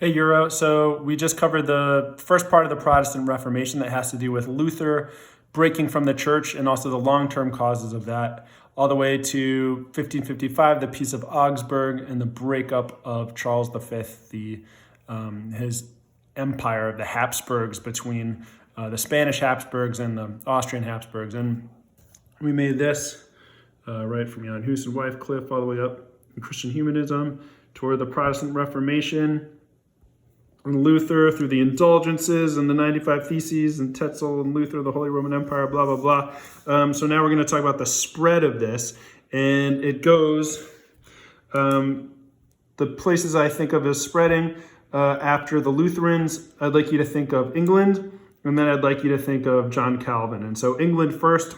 Hey, Euro. So we just covered the first part of the Protestant Reformation that has to do with Luther breaking from the church and also the long-term causes of that, all the way to 1555, the Peace of Augsburg, and the breakup of Charles V, his empire of the Habsburgs between the Spanish Habsburgs and the Austrian Habsburgs. And we made this right from Jan Hus and Wycliffe all the way up in Christian humanism toward the Protestant Reformation, and Luther through the Indulgences and the 95 Theses and Tetzel and Luther, the Holy Roman Empire, blah, blah, blah. So now we're going to talk about the spread of this. And it goes, the places I think of as spreading after the Lutherans, I'd like you to think of England, and then I'd like you to think of John Calvin. And so England first,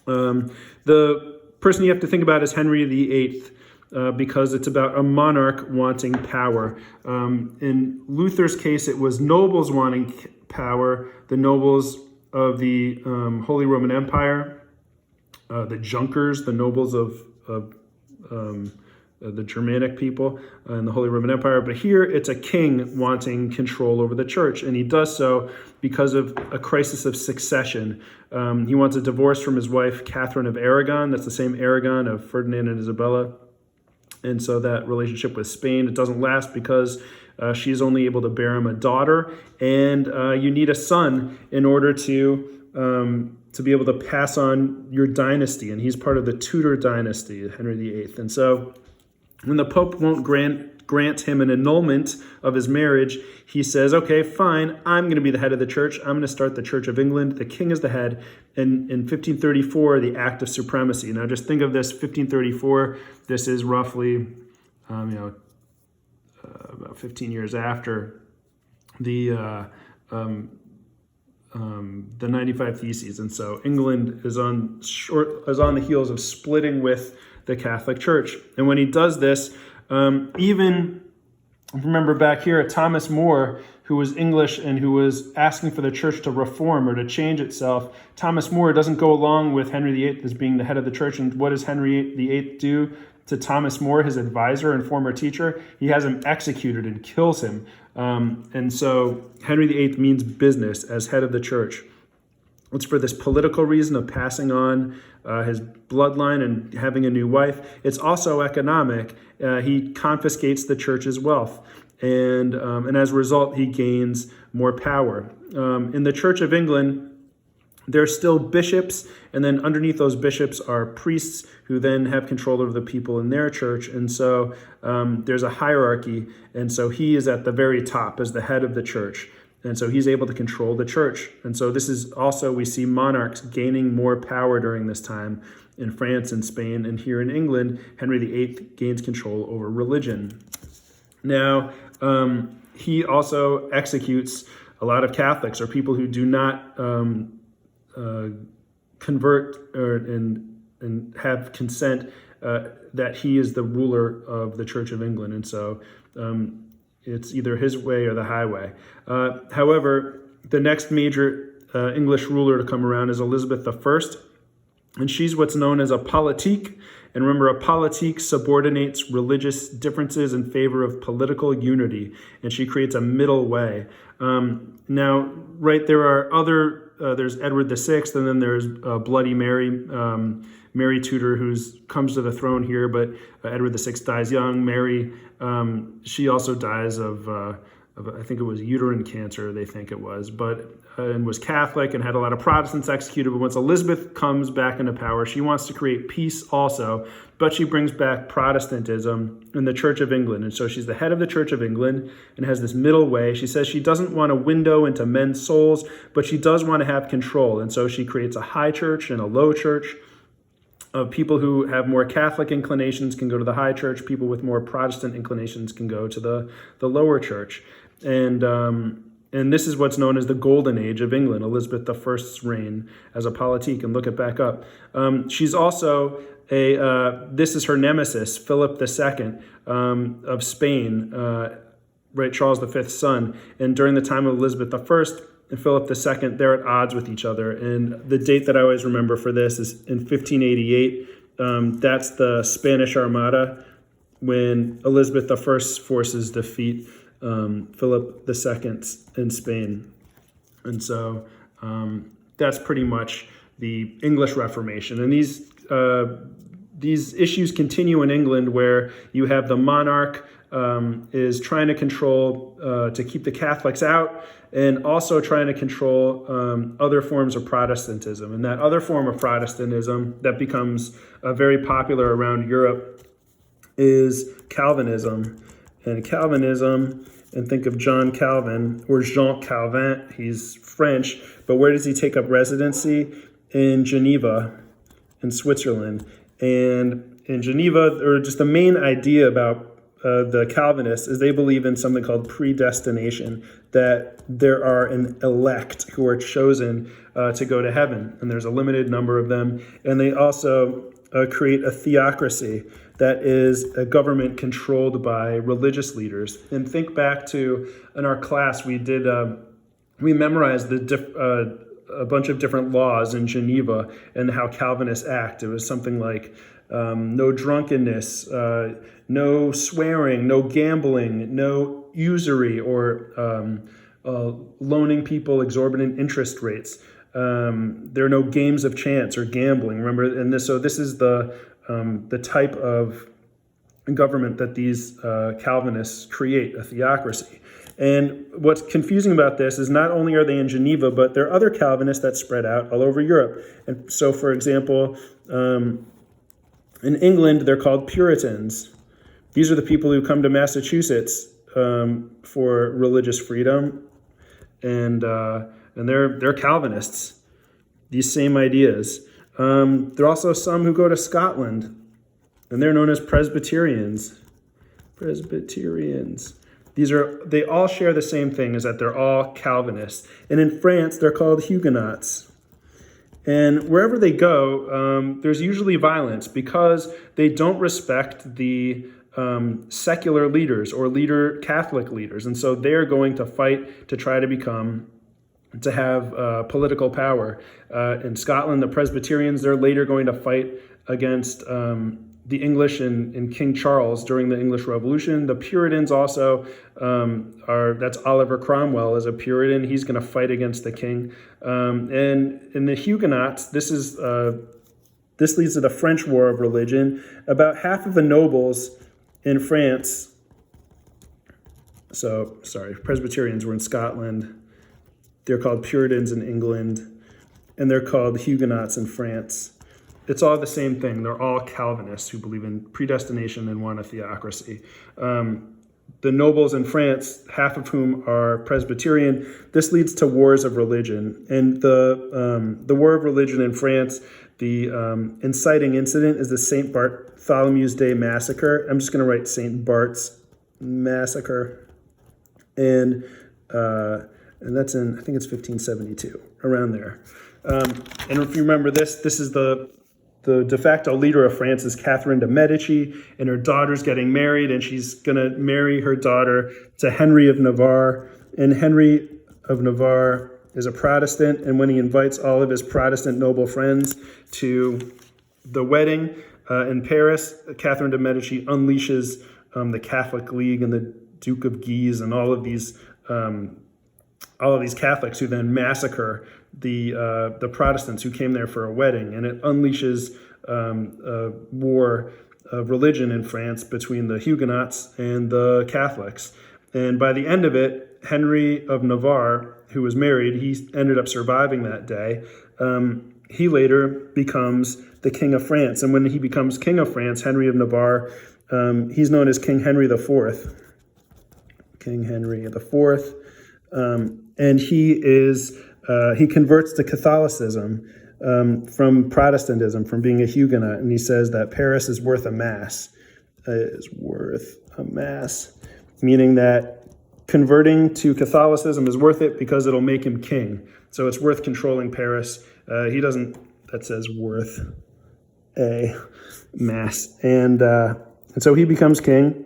the person you have to think about is Henry VIII. Because it's about a monarch wanting power. In Luther's case, it was nobles wanting power, the nobles of the Holy Roman Empire, the Junkers, the nobles of the Germanic people in the Holy Roman Empire. But here it's a king wanting control over the church, and he does so because of a crisis of succession. He wants a divorce from his wife, Catherine of Aragon. That's the same Aragon of Ferdinand and Isabella. And so that relationship with Spain, it doesn't last because she's only able to bear him a daughter, and you need a son in order to be able to pass on your dynasty. And he's part of the Tudor dynasty, Henry VIII. And so when the Pope won't grant him an annulment of his marriage, he says, okay, fine, I'm going to be the head of the church. I'm going to start the Church of England. The king is the head. And in 1534, the Act of Supremacy. Now just think of this, 1534, this is roughly, about 15 years after the 95 Theses. And so England is on the heels of splitting with the Catholic Church. And when he does this, even remember back here, Thomas More, who was English and who was asking for the church to reform or to change itself, Thomas More doesn't go along with Henry VIII as being the head of the church. And what does Henry VIII do to Thomas More, his advisor and former teacher? He has him executed and kills him. And so Henry VIII means business as head of the church. It's for this political reason of passing on his bloodline and having a new wife. It's also economic. He confiscates the church's wealth. And as a result, he gains more power. In the Church of England, there's still bishops, and then underneath those bishops are priests who then have control over the people in their church. And so there's a hierarchy, and so he is at the very top as the head of the church. And so he's able to control the church. And so this is also, we see monarchs gaining more power during this time in France and Spain. And here in England, Henry VIII gains control over religion. Now, he also executes a lot of Catholics or people who do not convert and have consent that he is the ruler of the Church of England. And so it's either his way or the highway. However, the next major English ruler to come around is Elizabeth I, and she's what's known as a politique. And remember, a politique subordinates religious differences in favor of political unity, and she creates a middle way. Now, right, there are other, there's Edward VI, and then there's Bloody Mary, Mary Tudor, who comes to the throne here, but Edward VI dies young. Mary, she also dies of I think it was uterine cancer, they think it was, and was Catholic and had a lot of Protestants executed. But once Elizabeth comes back into power, she wants to create peace also, but she brings back Protestantism in the Church of England. And so she's the head of the Church of England and has this middle way. She says she doesn't want a window into men's souls, but she does want to have control. And so she creates a high church and a low church. People who have more Catholic inclinations can go to the high church. People with more Protestant inclinations can go to the lower church. And this is what's known as the Golden Age of England, Elizabeth I's reign as a politique. And look it back up. She's also this is her nemesis, Philip II of Spain, right, Charles V's son. And during the time of Elizabeth I and Philip II, they're at odds with each other. And the date that I always remember for this is in 1588. That's the Spanish Armada, when Elizabeth I's forces defeat Philip II in Spain. And so that's pretty much the English Reformation. And these issues continue in England, where you have the monarch is trying to control, to keep the Catholics out, and also trying to control other forms of Protestantism. And that other form of Protestantism that becomes very popular around Europe is Calvinism. And Calvinism, and think of John Calvin, or Jean Calvin, he's French, but where does he take up residency? In Geneva, in Switzerland. And in Geneva, or just the main idea about the Calvinists is they believe in something called predestination, that there are an elect who are chosen to go to heaven, and there's a limited number of them. And they also create a theocracy, that is a government controlled by religious leaders. And think back to, in our class, we memorized a bunch of different laws in Geneva and how Calvinists act. It was something like no drunkenness, no swearing, no gambling, no usury, or loaning people exorbitant interest rates. There are no games of chance or gambling. Remember, and this is the type of government that these Calvinists create, a theocracy. And what's confusing about this is not only are they in Geneva, but there are other Calvinists that spread out all over Europe. And so, for example, in England, they're called Puritans. These are the people who come to Massachusetts for religious freedom, and they're Calvinists. These same ideas. There are also some who go to Scotland, and they're known as Presbyterians. Presbyterians. They all share the same thing, is that they're all Calvinists. And in France, they're called Huguenots. And wherever they go, there's usually violence because they don't respect the secular leaders or Catholic leaders. And so they're going to fight to try to have political power. In Scotland, the Presbyterians, they're later going to fight against the English and King Charles during the English Revolution. The Puritans also that's Oliver Cromwell is a Puritan. He's going to fight against the king. And in the Huguenots, this leads to the French War of Religion. About half of the nobles in France, Presbyterians were in Scotland. They're called Puritans in England, and they're called Huguenots in France. It's all the same thing. They're all Calvinists who believe in predestination and want a theocracy. The nobles in France, half of whom are Presbyterian, this leads to wars of religion. And the war of religion in France, the inciting incident is the St. Bartholomew's Day Massacre. I'm just going to write St. Bart's Massacre. And that's in, I think it's 1572, around there. And if you remember this is the de facto leader of France is Catherine de Medici, and her daughter's getting married, and she's going to marry her daughter to Henry of Navarre. And Henry of Navarre is a Protestant, and when he invites all of his Protestant noble friends to the wedding in Paris, Catherine de Medici unleashes the Catholic League and the Duke of Guise and all of these Catholics, who then massacre the Protestants who came there for a wedding, and it unleashes a war of religion in France between the Huguenots and the Catholics. And by the end of it, Henry of Navarre, who was married, he ended up surviving that day. He later becomes the King of France, and when he becomes King of France, Henry of Navarre, he's known as King Henry IV. King Henry IV, and he converts to Catholicism from Protestantism, from being a Huguenot, and he says that Paris is worth a mass. Meaning that converting to Catholicism is worth it because it'll make him king. So it's worth controlling Paris. That says worth a mass. And so he becomes king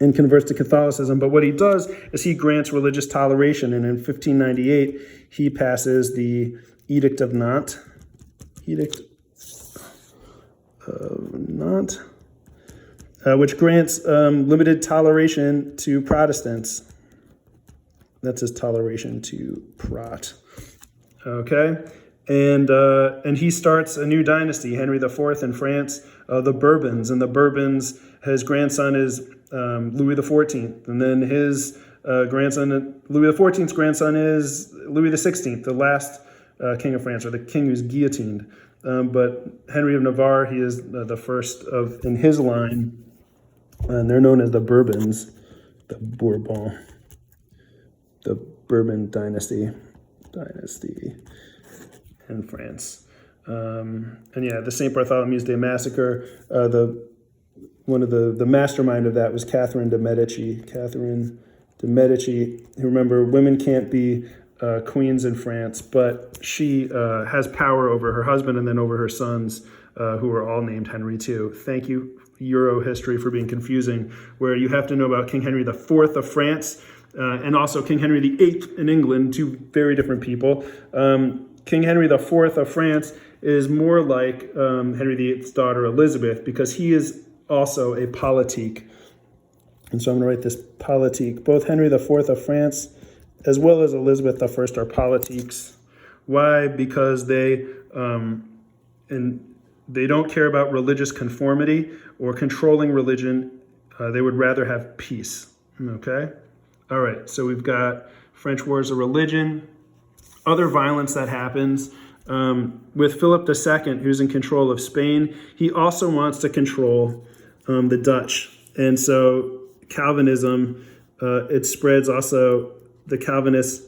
and converts to Catholicism. But what he does is he grants religious toleration. And in 1598, he passes the Edict of Nantes. which grants limited toleration to Protestants. That's his toleration to Prot. Okay, and he starts a new dynasty, Henry IV in France, the Bourbons, and the Bourbons, his grandson is Louis XIV, and then his grandson, Louis XIV's grandson is Louis XVI, the last king of France, or the king who's guillotined. But Henry of Navarre, he is the first in his line, and they're known as the Bourbons, the Bourbon, the Bourbon dynasty in France. And yeah, the St. Bartholomew's Day massacre, one of the mastermind of that was Catherine de Medici. Remember, women can't be queens in France, but she has power over her husband and then over her sons, who are all named Henry too. Thank you, Euro history, for being confusing, where you have to know about King Henry IV of France and also King Henry VIII in England, two very different people. King Henry IV of France is more like Henry VIII's daughter Elizabeth, because he is also a politique. And so I'm going to write this politique. Both Henry IV of France as well as Elizabeth I are politiques. Why? Because they don't care about religious conformity or controlling religion. They would rather have peace. Okay? All right, so we've got French wars of religion, other violence that happens. With Philip II, who's in control of Spain, he also wants to control the Dutch. And so Calvinism, it spreads also. The Calvinists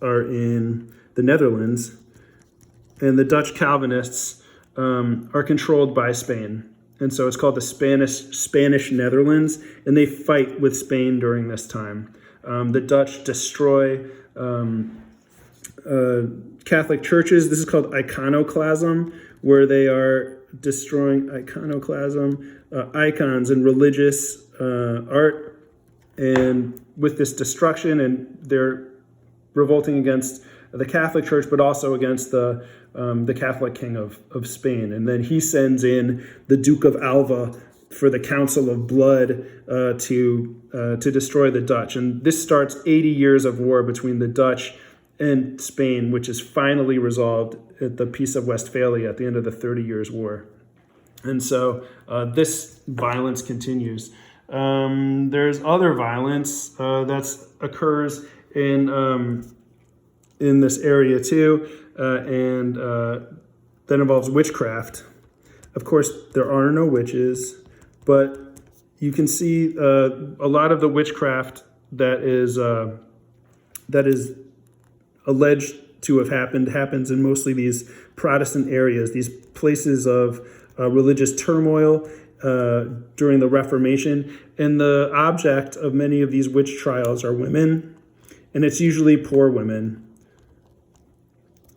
are in the Netherlands, and the Dutch Calvinists are controlled by Spain. And so it's called the Spanish Netherlands, and they fight with Spain during this time. The Dutch destroy Catholic churches. This is called iconoclasm, where they are destroying icons and religious art. And with this destruction, and they're revolting against the Catholic Church, but also against the Catholic King of Spain. And then he sends in the Duke of Alva for the Council of Blood to destroy the Dutch. And this starts 80 years of war between the Dutch and Spain, which is finally resolved at the Peace of Westphalia at the end of the 30 Years' War. And so this violence continues. There's other violence that occurs in this area too, and that involves witchcraft. Of course, there are no witches, but you can see a lot of the witchcraft that is alleged to have happens in mostly these Protestant areas, these places of religious turmoil during the Reformation. And the object of many of these witch trials are women, and it's usually poor women.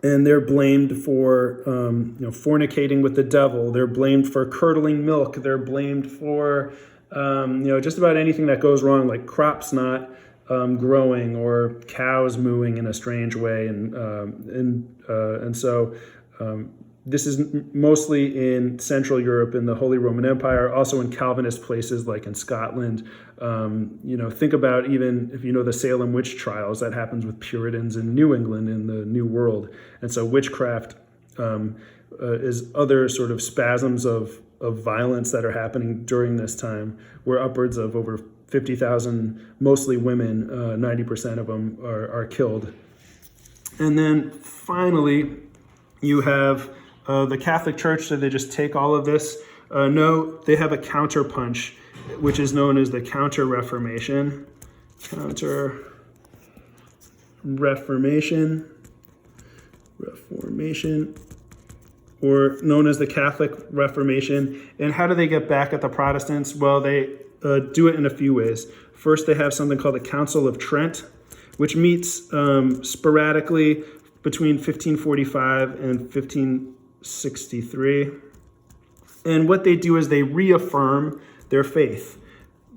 And they're blamed for fornicating with the devil. They're blamed for curdling milk. They're blamed for just about anything that goes wrong, like crops not growing or cows mooing in a strange way. And so this is mostly in Central Europe, in the Holy Roman Empire, also in Calvinist places like in Scotland. Think about, even if you know the Salem witch trials, that happens with Puritans in New England in the New World. And so witchcraft is other sort of spasms of violence that are happening during this time, where upwards of over 50,000, mostly women, 90% of them are killed. And then finally, you have the Catholic Church. So they just take all of this. No, they have a counterpunch, which is known as the Counter-Reformation. Reformation, or known as the Catholic Reformation. And how do they get back at the Protestants? Well, they do it in a few ways. First, they have something called the Council of Trent, which meets sporadically between 1545 and 1563. And what they do is they reaffirm their faith.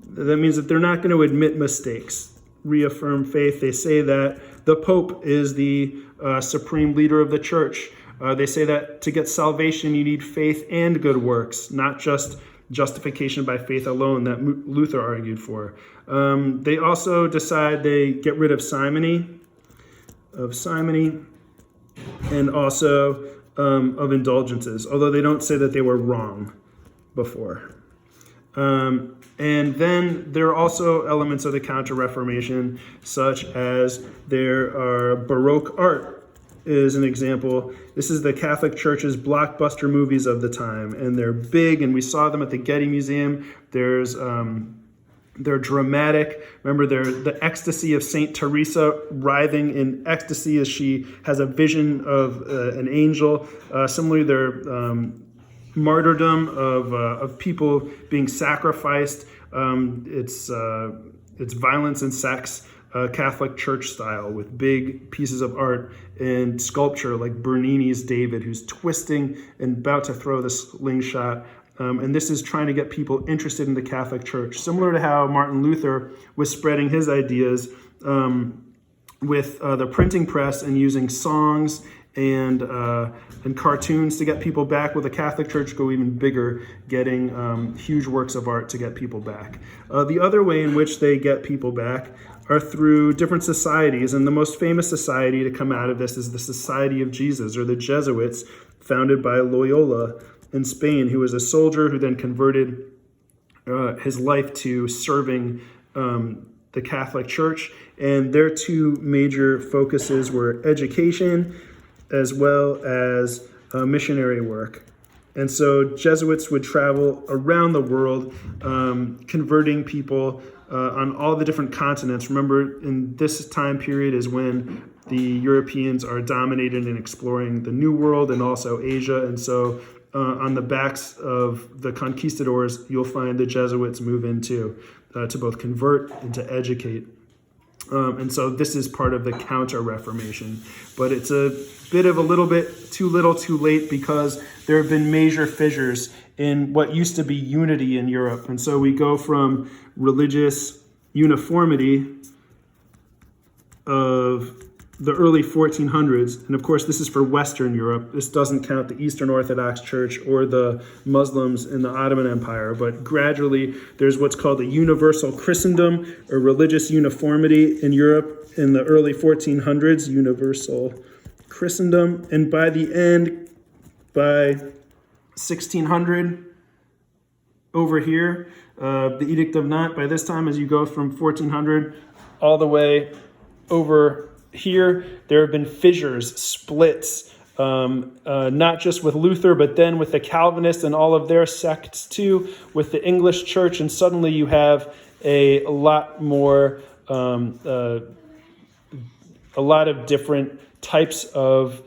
That means that they're not going to admit mistakes. Reaffirm faith. They say that the Pope is the supreme leader of the church. They say that to get salvation, you need faith and good works, not just justification by faith alone that Luther argued for. They also decide they get rid of simony, and also of indulgences, although they don't say that they were wrong before. And then there are also elements of the Counter-Reformation, such as there are Baroque art is an example. This is the Catholic Church's blockbuster movies of the time, and they're big, and we saw them at the Getty Museum. They're dramatic. Remember, they're the ecstasy of Saint Teresa writhing in ecstasy as she has a vision of an angel. Similarly, they're martyrdom of people being sacrificed. It's violence and sex, Catholic Church style, with big pieces of art and sculpture like Bernini's David, who's twisting and about to throw the slingshot. And this is trying to get people interested in the Catholic Church, similar to how Martin Luther was spreading his ideas with the printing press and using songs and cartoons to get people back. Will the Catholic Church go even bigger, getting huge works of art to get people back? The other way in which they get people back are through different societies, and the most famous society to come out of this is the Society of Jesus, or the Jesuits, founded by Loyola in Spain, who was a soldier who then converted his life to serving the Catholic Church. And their two major focuses were education as well as missionary work. And so Jesuits would travel around the world, converting people on all the different continents. Remember, in this time period is when the Europeans are dominated in exploring the New World and also Asia. And so on the backs of the conquistadors, you'll find the Jesuits move into to both convert and to educate. And so this is part of the Counter-Reformation. But it's a bit of a little bit too little too late, because there have been major fissures in what used to be unity in Europe. And so we go from religious uniformity of the early 1400s, and of course this is for Western Europe. This doesn't count the Eastern Orthodox Church or the Muslims in the Ottoman Empire, but gradually there's what's called a universal Christendom, or religious uniformity in Europe in the early 1400s, universal Christendom. And by the end, by 1600, over here, the Edict of Nantes, by this time, as you go from 1400 all the way over here, there have been fissures, splits, not just with Luther, but then with the Calvinists and all of their sects too, with the English church, and suddenly you have a lot more, a lot of different types of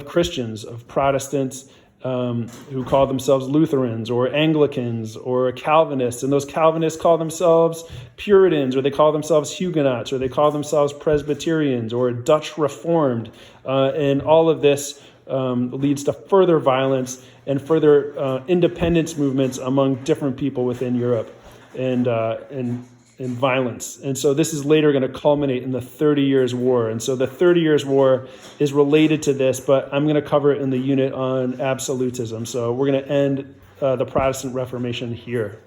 Christians, of Protestants, who call themselves Lutherans or Anglicans or Calvinists. And those Calvinists call themselves Puritans, or they call themselves Huguenots, or they call themselves Presbyterians or Dutch Reformed. And all of this leads to further violence and further independence movements among different people within Europe, and violence. And so this is later going to culminate in the 30 Years' War. And so the 30 Years' War is related to this, but I'm going to cover it in the unit on absolutism. So we're going to end the Protestant Reformation here.